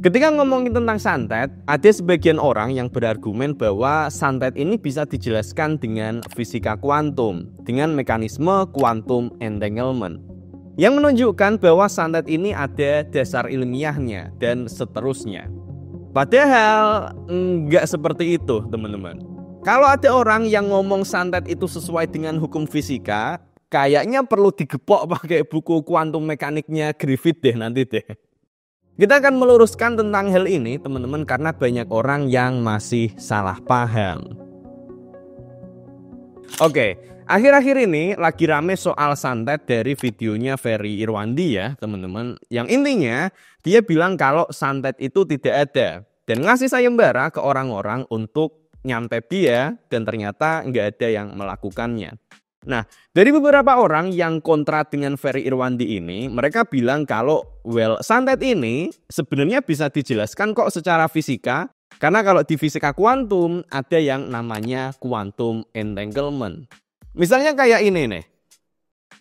Ketika ngomongin tentang santet, ada sebagian orang yang berargumen bahwa santet ini bisa dijelaskan dengan fisika kuantum, dengan mekanisme quantum entanglement, yang menunjukkan bahwa santet ini ada dasar ilmiahnya dan seterusnya. Padahal nggak seperti itu, teman-teman. Kalau ada orang yang ngomong santet itu sesuai dengan hukum fisika, kayaknya perlu digepok pakai buku kuantum mekaniknya Griffith deh nanti deh. Kita akan meluruskan tentang hal ini, teman-teman, karena banyak orang yang masih salah paham. Oke, akhir-akhir ini lagi rame soal santet dari videonya Ferry Irwandi ya, teman-teman. Yang intinya, dia bilang kalau santet itu tidak ada dan ngasih sayembara ke orang-orang untuk nyantet dia, dan ternyata nggak ada yang melakukannya. Nah, dari beberapa orang yang kontra dengan Ferry Irwandi ini, mereka bilang kalau santet ini sebenarnya bisa dijelaskan kok secara fisika, karena kalau di fisika kuantum ada yang namanya quantum entanglement. Misalnya kayak ini nih,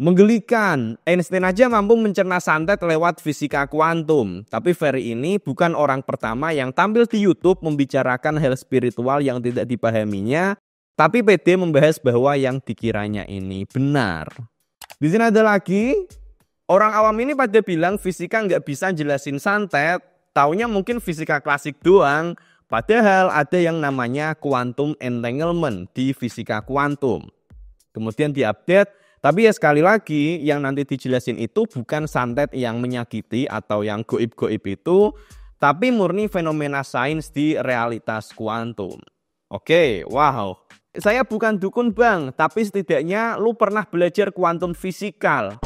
menggelikan, Einstein aja mampu mencerna santet lewat fisika kuantum, tapi Ferry ini bukan orang pertama yang tampil di YouTube membicarakan hal spiritual yang tidak dipahaminya, tapi pede membahas bahwa yang dikiranya ini benar. Di sini ada lagi, orang awam ini pada bilang fisika nggak bisa jelasin santet, taunya mungkin fisika klasik doang, padahal ada yang namanya quantum entanglement di fisika kuantum. Kemudian diupdate, tapi ya sekali lagi yang nanti dijelasin itu bukan santet yang menyakiti atau yang goib-goib itu, tapi murni fenomena sains di realitas kuantum. Oke, wow. Saya bukan dukun bang, tapi setidaknya lu pernah belajar kuantum fisikal.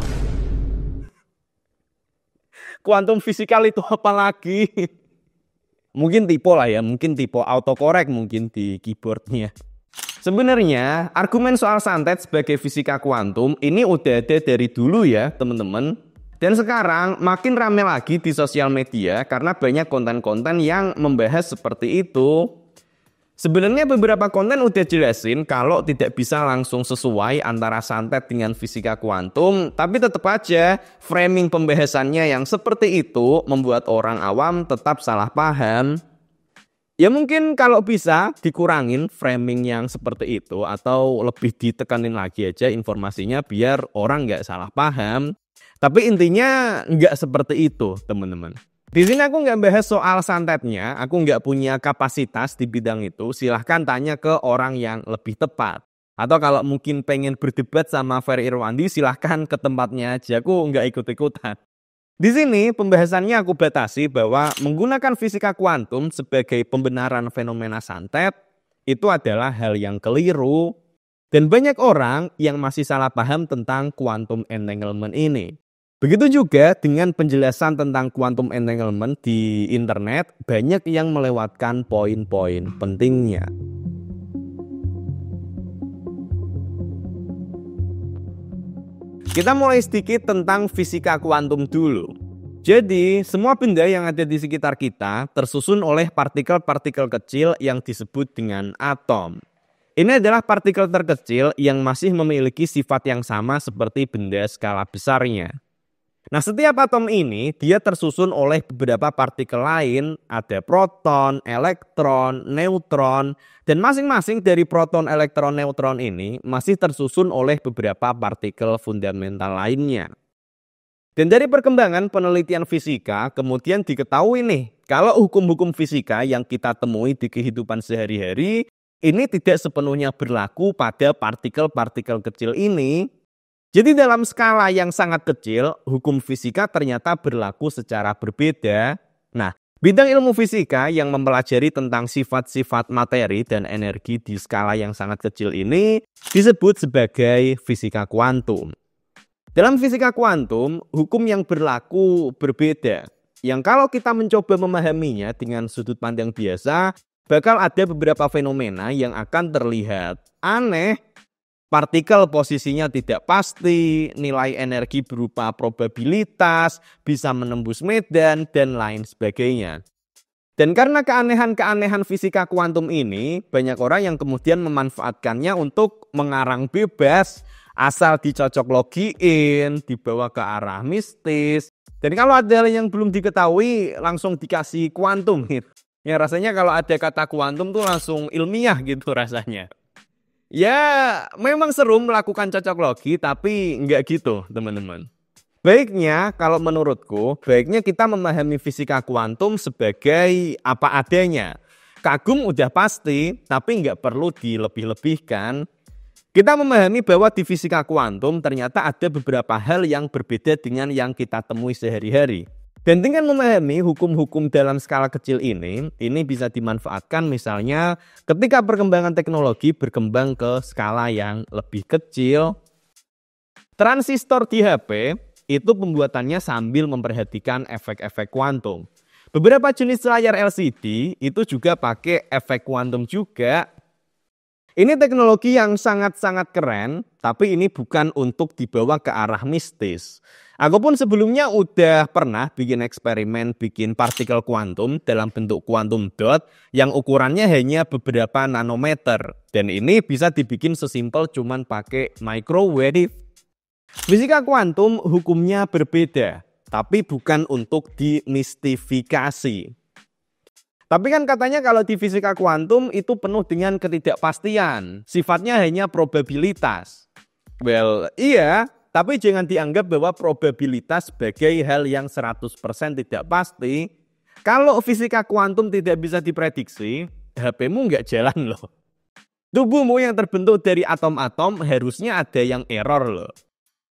Kuantum fisikal itu apa lagi? Mungkin tipe lah ya, mungkin tipe autocorrect mungkin di keyboardnya. Sebenarnya argumen soal santet sebagai fisika kuantum ini udah ada dari dulu ya teman-teman. Dan sekarang makin rame lagi di sosial media karena banyak konten-konten yang membahas seperti itu. Sebenarnya beberapa konten udah jelasin kalau tidak bisa langsung sesuai antara santet dengan fisika kuantum, tapi tetap aja framing pembahasannya yang seperti itu membuat orang awam tetap salah paham. Ya mungkin kalau bisa dikurangin framing yang seperti itu atau lebih ditekanin lagi aja informasinya biar orang nggak salah paham. Tapi intinya nggak seperti itu teman-teman. Di sini aku nggak bahas soal santetnya, aku nggak punya kapasitas di bidang itu, silahkan tanya ke orang yang lebih tepat. Atau kalau mungkin pengen berdebat sama Ferry Irwandi, silahkan ke tempatnya aja, aku nggak ikut-ikutan. Di sini pembahasannya aku batasi bahwa menggunakan fisika kuantum sebagai pembenaran fenomena santet, itu adalah hal yang keliru. Dan banyak orang yang masih salah paham tentang quantum entanglement ini. Begitu juga dengan penjelasan tentang quantum entanglement di internet, banyak yang melewatkan poin-poin pentingnya. Kita mulai sedikit tentang fisika kuantum dulu. Jadi, semua benda yang ada di sekitar kita tersusun oleh partikel-partikel kecil yang disebut dengan atom. Ini adalah partikel terkecil yang masih memiliki sifat yang sama seperti benda skala besarnya. Nah, setiap atom ini dia tersusun oleh beberapa partikel lain, ada proton, elektron, neutron, dan masing-masing dari proton, elektron, neutron ini masih tersusun oleh beberapa partikel fundamental lainnya. Dan dari perkembangan penelitian fisika kemudian diketahui nih, kalau hukum-hukum fisika yang kita temui di kehidupan sehari-hari ini tidak sepenuhnya berlaku pada partikel-partikel kecil ini. Jadi dalam skala yang sangat kecil, hukum fisika ternyata berlaku secara berbeda. Nah, bidang ilmu fisika yang mempelajari tentang sifat-sifat materi dan energi di skala yang sangat kecil ini disebut sebagai fisika kuantum. Dalam fisika kuantum, hukum yang berlaku berbeda. Yang kalau kita mencoba memahaminya dengan sudut pandang biasa, bakal ada beberapa fenomena yang akan terlihat aneh. Partikel posisinya tidak pasti, nilai energi berupa probabilitas, bisa menembus medan, dan lain sebagainya. Dan karena keanehan-keanehan fisika kuantum ini, banyak orang yang kemudian memanfaatkannya untuk mengarang bebas Asal dicocok logiin, dibawa ke arah mistis. Dan kalau ada hal yang belum diketahui, langsung dikasih kuantum gitu. Ya rasanya kalau ada kata kuantum tuh langsung ilmiah gitu rasanya. Ya memang seru melakukan cocok logi, tapi nggak gitu teman-teman. Baiknya kalau menurutku, baiknya kita memahami fisika kuantum sebagai apa adanya. Kagum udah pasti, tapi nggak perlu dilebih-lebihkan. Kita memahami bahwa di fisika kuantum ternyata ada beberapa hal yang berbeda dengan yang kita temui sehari-hari. Dan dengan memahami hukum-hukum dalam skala kecil ini bisa dimanfaatkan misalnya ketika perkembangan teknologi berkembang ke skala yang lebih kecil. Transistor di HP itu pembuatannya sambil memperhatikan efek-efek kuantum. Beberapa jenis layar LCD itu juga pakai efek kuantum juga. Ini teknologi yang sangat-sangat keren, tapi ini bukan untuk dibawa ke arah mistis. Aku pun sebelumnya udah pernah bikin eksperimen bikin partikel kuantum dalam bentuk quantum dot yang ukurannya hanya beberapa nanometer. Dan ini bisa dibikin sesimpel cuman pakai microwave. Fisika kuantum hukumnya berbeda, tapi bukan untuk dimistifikasi. Tapi kan katanya kalau di fisika kuantum itu penuh dengan ketidakpastian. Sifatnya hanya probabilitas. Well, iya, tapi jangan dianggap bahwa probabilitas sebagai hal yang 100% tidak pasti. Kalau fisika kuantum tidak bisa diprediksi, HP-mu nggak jalan loh. Tubuhmu yang terbentuk dari atom-atom harusnya ada yang error loh.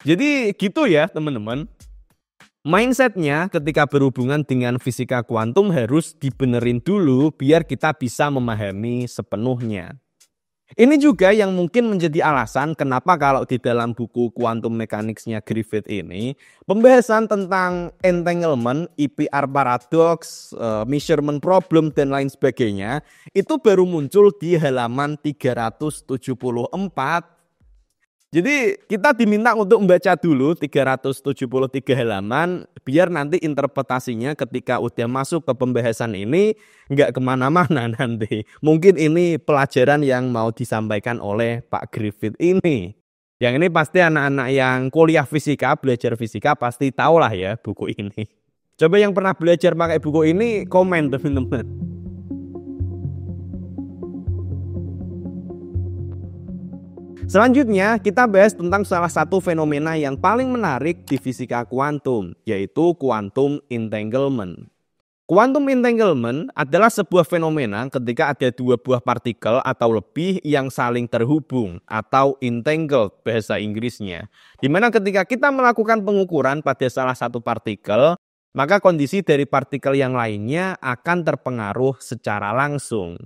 Jadi gitu ya teman-teman. Mindsetnya ketika berhubungan dengan fisika kuantum harus dibenerin dulu biar kita bisa memahami sepenuhnya. Ini juga yang mungkin menjadi alasan kenapa kalau di dalam buku Quantum Mechanics-nya Griffith ini pembahasan tentang entanglement, EPR paradox, measurement problem dan lain sebagainya itu baru muncul di halaman 374. Jadi kita diminta untuk membaca dulu 373 halaman biar nanti interpretasinya ketika udah masuk ke pembahasan ini nggak kemana-mana nanti. Mungkin ini pelajaran yang mau disampaikan oleh Pak Griffith ini. Yang ini pasti anak-anak yang kuliah fisika, belajar fisika pasti tahu lah ya buku ini. Coba yang pernah belajar pakai buku ini komen teman-teman. Selanjutnya kita bahas tentang salah satu fenomena yang paling menarik di fisika kuantum, yaitu quantum entanglement. Quantum entanglement adalah sebuah fenomena ketika ada dua buah partikel atau lebih yang saling terhubung atau entangled bahasa Inggrisnya. Di mana ketika kita melakukan pengukuran pada salah satu partikel, maka kondisi dari partikel yang lainnya akan terpengaruh secara langsung.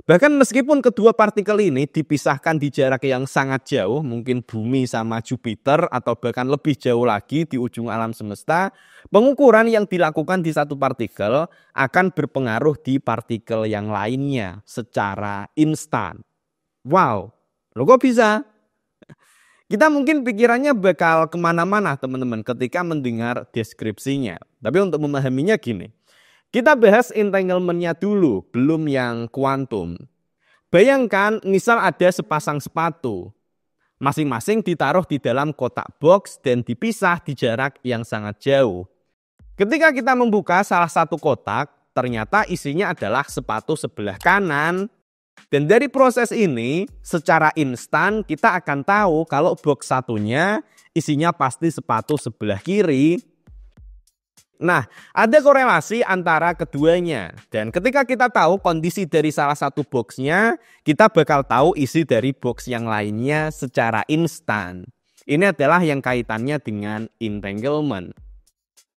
Bahkan meskipun kedua partikel ini dipisahkan di jarak yang sangat jauh, mungkin bumi sama Jupiter atau bahkan lebih jauh lagi di ujung alam semesta, pengukuran yang dilakukan di satu partikel akan berpengaruh di partikel yang lainnya secara instan. Wow, lo kok bisa? Kita mungkin pikirannya bakal kemana-mana teman-teman ketika mendengar deskripsinya. Tapi untuk memahaminya gini. Kita bahas entanglement-nya dulu, belum yang kuantum. Bayangkan misal ada sepasang sepatu. Masing-masing ditaruh di dalam kotak box dan dipisah di jarak yang sangat jauh. Ketika kita membuka salah satu kotak, ternyata isinya adalah sepatu sebelah kanan. Dan dari proses ini, secara instan kita akan tahu kalau box satunya isinya pasti sepatu sebelah kiri. Nah, ada korelasi antara keduanya. Dan ketika kita tahu kondisi dari salah satu boxnya, kita bakal tahu isi dari box yang lainnya secara instan. Ini adalah yang kaitannya dengan entanglement.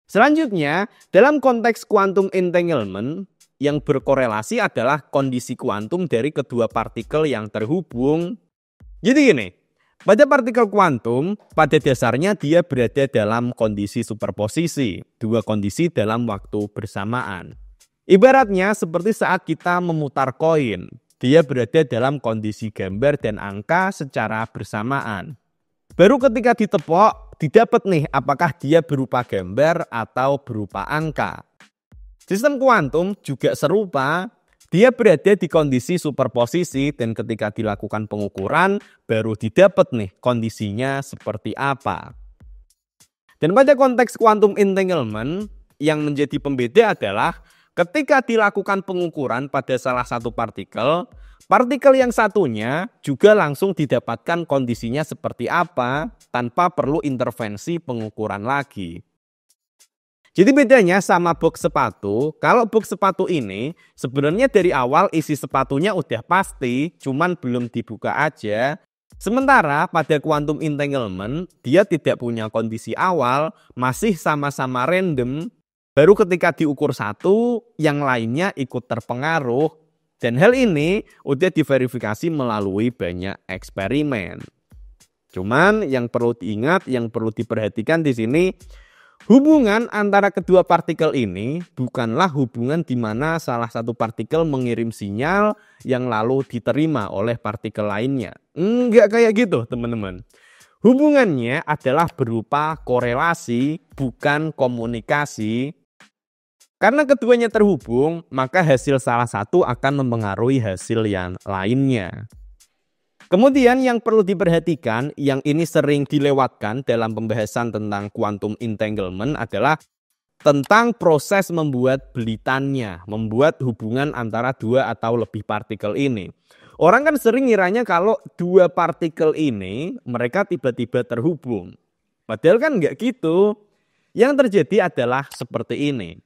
Selanjutnya, dalam konteks quantum entanglement, yang berkorelasi adalah kondisi kuantum dari kedua partikel yang terhubung. Jadi gini. Pada partikel kuantum, pada dasarnya dia berada dalam kondisi superposisi, dua kondisi dalam waktu bersamaan. Ibaratnya seperti saat kita memutar koin, dia berada dalam kondisi gambar dan angka secara bersamaan. Baru ketika ditepok, didapat nih apakah dia berupa gambar atau berupa angka. Sistem kuantum juga serupa. Dia berada di kondisi superposisi dan ketika dilakukan pengukuran baru didapat nih kondisinya seperti apa. Dan pada konteks quantum entanglement yang menjadi pembeda adalah ketika dilakukan pengukuran pada salah satu partikel, partikel yang satunya juga langsung didapatkan kondisinya seperti apa tanpa perlu intervensi pengukuran lagi. Jadi bedanya sama box sepatu, kalau box sepatu ini sebenarnya dari awal isi sepatunya udah pasti, cuman belum dibuka aja. Sementara pada quantum entanglement, dia tidak punya kondisi awal, masih sama-sama random. Baru ketika diukur satu, yang lainnya ikut terpengaruh. Dan hal ini udah diverifikasi melalui banyak eksperimen. Cuman yang perlu diingat, yang perlu diperhatikan di sini, hubungan antara kedua partikel ini bukanlah hubungan di mana salah satu partikel mengirim sinyal yang lalu diterima oleh partikel lainnya. Enggak kayak gitu, teman-teman. Hubungannya adalah berupa korelasi, bukan komunikasi. Karena keduanya terhubung, maka hasil salah satu akan mempengaruhi hasil yang lainnya. Kemudian yang perlu diperhatikan, yang ini sering dilewatkan dalam pembahasan tentang quantum entanglement adalah tentang proses membuat belitannya, membuat hubungan antara dua atau lebih partikel ini. Orang kan sering ngiranya kalau dua partikel ini mereka tiba-tiba terhubung. Padahal kan enggak gitu. Yang terjadi adalah seperti ini.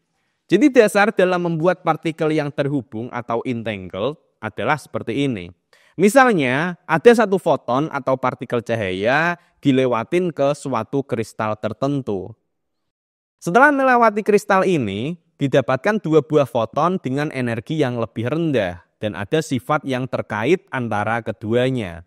Jadi dasar dalam membuat partikel yang terhubung atau entangled adalah seperti ini. Misalnya ada satu foton atau partikel cahaya dilewatin ke suatu kristal tertentu. Setelah melewati kristal ini, didapatkan dua buah foton dengan energi yang lebih rendah dan ada sifat yang terkait antara keduanya.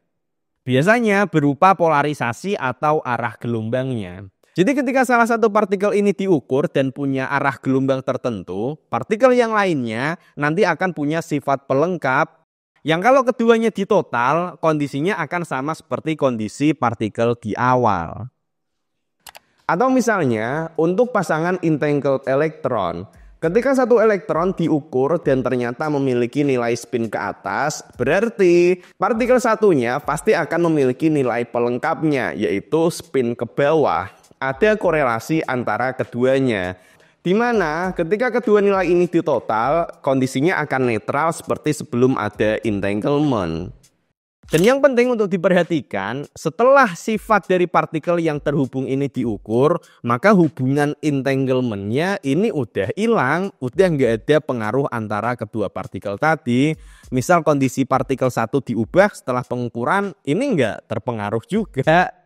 Biasanya berupa polarisasi atau arah gelombangnya. Jadi ketika salah satu partikel ini diukur dan punya arah gelombang tertentu, partikel yang lainnya nanti akan punya sifat pelengkap yang kalau keduanya ditotal, kondisinya akan sama seperti kondisi partikel di awal. Atau misalnya untuk pasangan entangled elektron, ketika satu elektron diukur dan ternyata memiliki nilai spin ke atas, berarti partikel satunya pasti akan memiliki nilai pelengkapnya, yaitu spin ke bawah. Ada korelasi antara keduanya, di mana ketika kedua nilai ini ditotal, kondisinya akan netral seperti sebelum ada entanglement. Dan yang penting untuk diperhatikan, setelah sifat dari partikel yang terhubung ini diukur, maka hubungan entanglementnya ini udah hilang, udah nggak ada pengaruh antara kedua partikel tadi. Misal kondisi partikel satu diubah setelah pengukuran, ini nggak terpengaruh juga.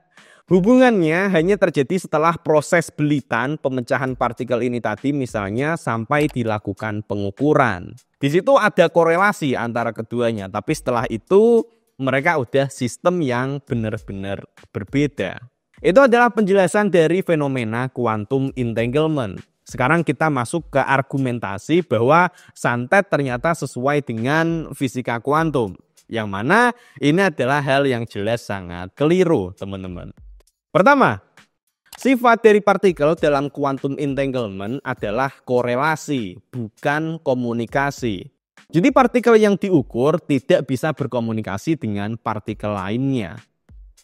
Hubungannya hanya terjadi setelah proses belitan pemecahan partikel ini tadi misalnya sampai dilakukan pengukuran. Di situ ada korelasi antara keduanya, tapi setelah itu mereka udah sistem yang benar-benar berbeda. Itu adalah penjelasan dari fenomena quantum entanglement. Sekarang kita masuk ke argumentasi bahwa santet ternyata sesuai dengan fisika kuantum. Yang mana ini adalah hal yang jelas sangat keliru, teman-teman. Pertama, sifat dari partikel dalam quantum entanglement adalah korelasi, bukan komunikasi. Jadi partikel yang diukur tidak bisa berkomunikasi dengan partikel lainnya.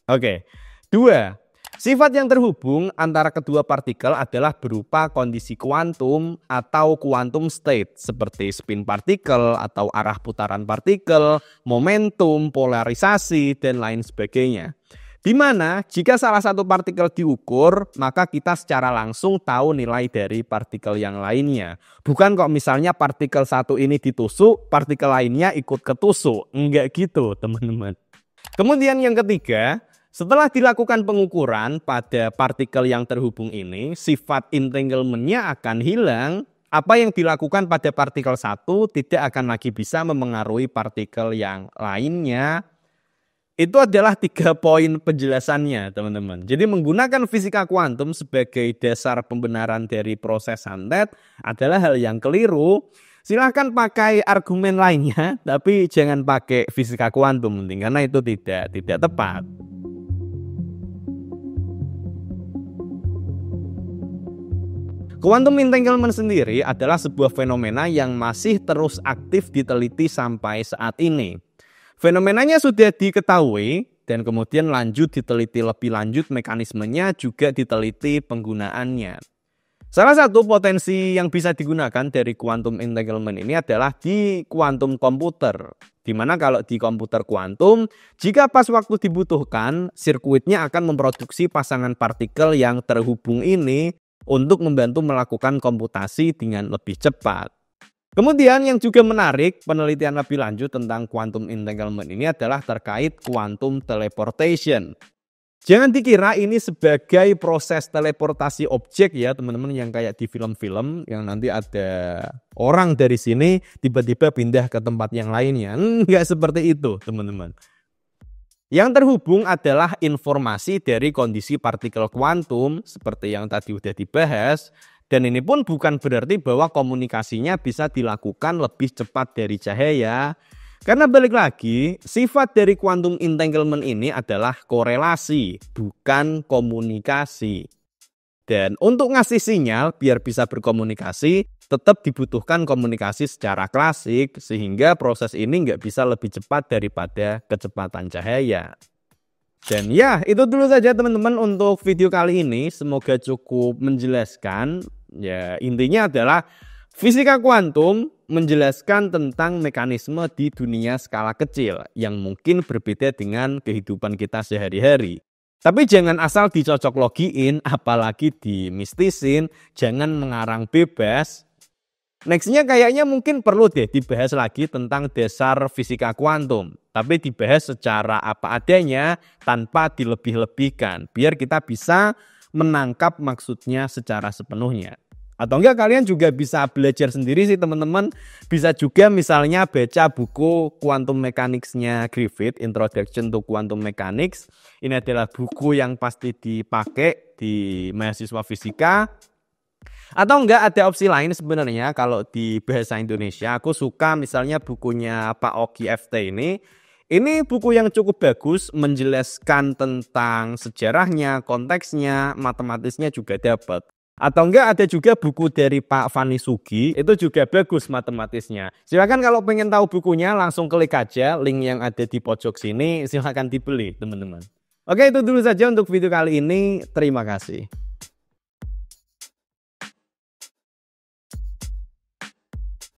Oke. Dua, sifat yang terhubung antara kedua partikel adalah berupa kondisi kuantum atau quantum state seperti spin partikel atau arah putaran partikel, momentum, polarisasi, dan lain sebagainya. Di mana jika salah satu partikel diukur, maka kita secara langsung tahu nilai dari partikel yang lainnya. Bukan kok misalnya partikel satu ini ditusuk, partikel lainnya ikut ketusuk. Enggak gitu, teman-teman. Kemudian yang ketiga, setelah dilakukan pengukuran pada partikel yang terhubung ini, sifat entanglementnya akan hilang. Apa yang dilakukan pada partikel satu tidak akan lagi bisa memengaruhi partikel yang lainnya. Itu adalah 3 poin penjelasannya, teman-teman. Jadi menggunakan fisika kuantum sebagai dasar pembenaran dari proses santet adalah hal yang keliru. Silahkan pakai argumen lainnya, tapi jangan pakai fisika kuantum, karena itu tidak tepat. Quantum entanglement sendiri adalah sebuah fenomena yang masih terus aktif diteliti sampai saat ini. Fenomenanya sudah diketahui dan kemudian lanjut diteliti lebih lanjut, mekanismenya juga diteliti penggunaannya. Salah satu potensi yang bisa digunakan dari quantum entanglement ini adalah di quantum komputer. Dimana kalau di komputer kuantum, jika pas waktu dibutuhkan, sirkuitnya akan memproduksi pasangan partikel yang terhubung ini untuk membantu melakukan komputasi dengan lebih cepat. Kemudian yang juga menarik, penelitian lebih lanjut tentang quantum entanglement ini adalah terkait quantum teleportation. Jangan dikira ini sebagai proses teleportasi objek ya teman-teman, yang kayak di film-film yang nanti ada orang dari sini tiba-tiba pindah ke tempat yang lainnya. Enggak seperti itu teman-teman. Yang terhubung adalah informasi dari kondisi partikel kuantum seperti yang tadi udah dibahas. Dan ini pun bukan berarti bahwa komunikasinya bisa dilakukan lebih cepat dari cahaya. Karena balik lagi, sifat dari quantum entanglement ini adalah korelasi, bukan komunikasi. Dan untuk ngasih sinyal biar bisa berkomunikasi, tetap dibutuhkan komunikasi secara klasik, sehingga proses ini nggak bisa lebih cepat daripada kecepatan cahaya. Dan ya, itu dulu saja teman-teman untuk video kali ini. Semoga cukup menjelaskan. Ya, intinya adalah fisika kuantum menjelaskan tentang mekanisme di dunia skala kecil yang mungkin berbeda dengan kehidupan kita sehari-hari. Tapi jangan asal dicocok logiin, apalagi dimistisin, jangan mengarang bebas. Nextnya kayaknya mungkin perlu deh dibahas lagi tentang dasar fisika kuantum. Tapi dibahas secara apa adanya tanpa dilebih-lebihkan, biar kita bisa menangkap maksudnya secara sepenuhnya. Atau enggak kalian juga bisa belajar sendiri sih teman-teman. Bisa juga misalnya baca buku Quantum Mechanics-nya Griffith, Introduction to Quantum Mechanics. Ini adalah buku yang pasti dipakai di mahasiswa fisika. Atau enggak ada opsi lain sebenarnya kalau di bahasa Indonesia. Aku suka misalnya bukunya Pak Ogi FT ini. Ini buku yang cukup bagus, menjelaskan tentang sejarahnya, konteksnya, matematisnya juga dapat. Atau enggak ada juga buku dari Pak Fani Sugi, itu juga bagus matematisnya. Silakan kalau pengen tahu bukunya langsung klik aja link yang ada di pojok sini, silakan dibeli teman-teman. Oke, itu dulu saja untuk video kali ini. Terima kasih.